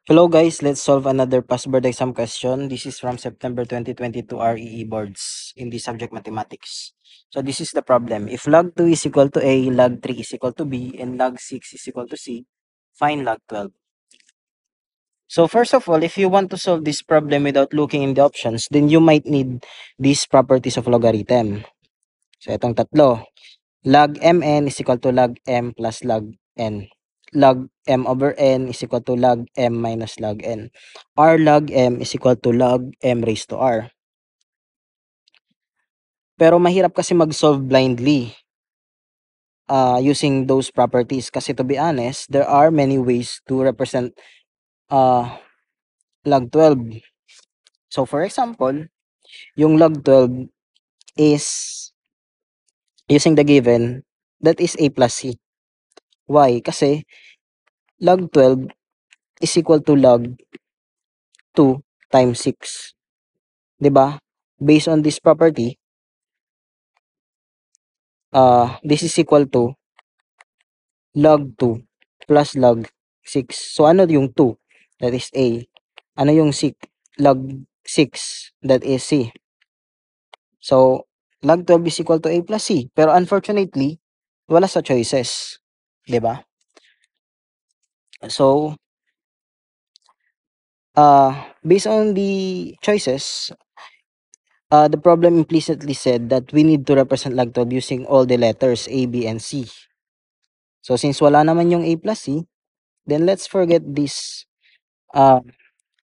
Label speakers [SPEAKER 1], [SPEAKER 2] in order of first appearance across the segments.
[SPEAKER 1] Hello guys, let's solve another past board exam question. This is from September 2022 REE boards in the subject mathematics. So this is the problem. If log 2 is equal to A, log 3 is equal to B, and log 6 is equal to C, find log 12. So first of all, if you want to solve this problem without looking in the options, then you might need these properties of logarithm. So itong tatlo. Log mn is equal to log m plus log n. Log m over n is equal to log m minus log n. R log m is equal to log m raised to r. Pero mahirap kasi mag-solve blindly using those properties. Kasi to be honest, there are many ways to represent log 12. So for example, yung log 12 is using the given, that is a plus c. Why? Kasi log 12 is equal to log 2 times 6. 'Di ba? Based on this property, this is equal to log 2 plus log 6. So ano yung 2? That is A. Ano yung 6? Log 6, that is C. So log 12 is equal to A plus C. Pero unfortunately, wala sa choices. 'Di ba? So based on the choices, the problem implicitly said that we need to represent log 12 using all the letters A, B, and C. So since wala naman yung A plus C, then let's forget these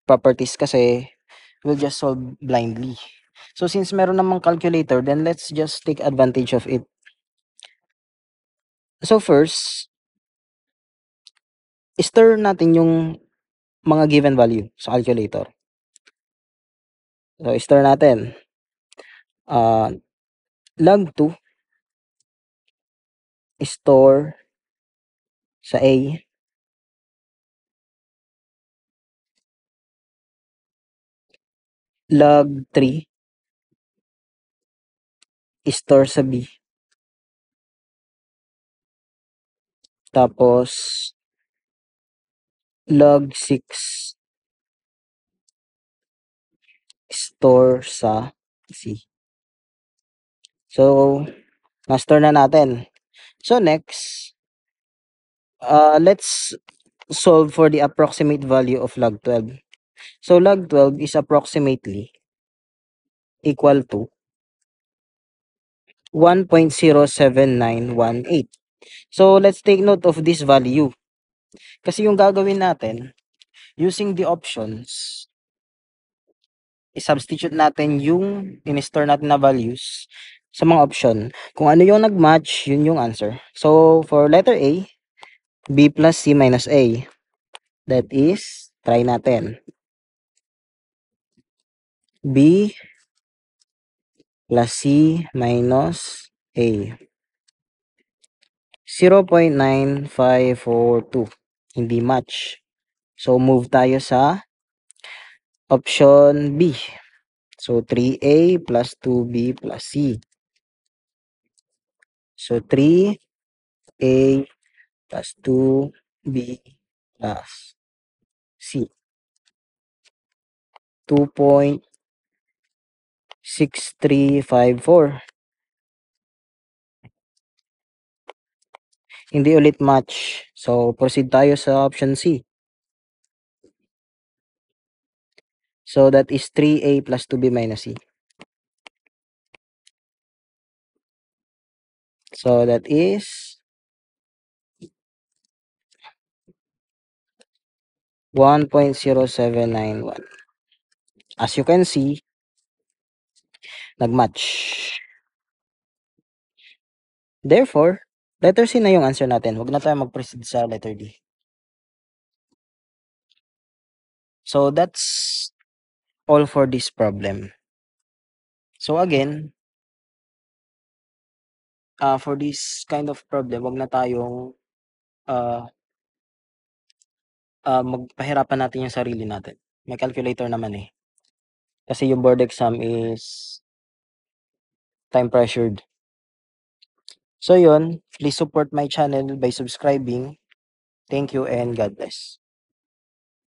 [SPEAKER 1] properties kasi we'll just solve blindly. So since meron namang calculator, then let's just take advantage of it. So first, stir natin yung mga given value sa calculator. So stir natin. Log 2 store sa A. Log 3 store sa B. Tapos log 6 store sa C. So, na-store na natin. So next, let's solve for the approximate value of log 12. So log 12 is approximately equal to 1.07918. So let's take note of this value. Kasi yung gagawin natin, using the options, i-substitute natin yung in-store natin na values sa mga option. Kung ano yung nag-match, yun yung answer. So for letter A, B plus C minus A. That is, try natin. B plus C minus A. 0.9542. Hindi match. So, move tayo sa option B. So, 3A plus 2B plus C. So, 3A plus 2B plus C. 2.6354. Hindi ulit match. So, proceed tayo sa option C. So, that is 3A plus 2B minus C. So, that is 1.0791. As you can see, nag-match. Therefore, letter C na yung answer natin. Huwag na tayo mag-proceed sa letter D. So, that's all for this problem. So, again, for this kind of problem, wag na tayong magpahirapan natin yung sarili natin. May calculator naman eh. Kasi yung board exam is time pressured. So, yun. Please support my channel by subscribing. Thank you and God bless.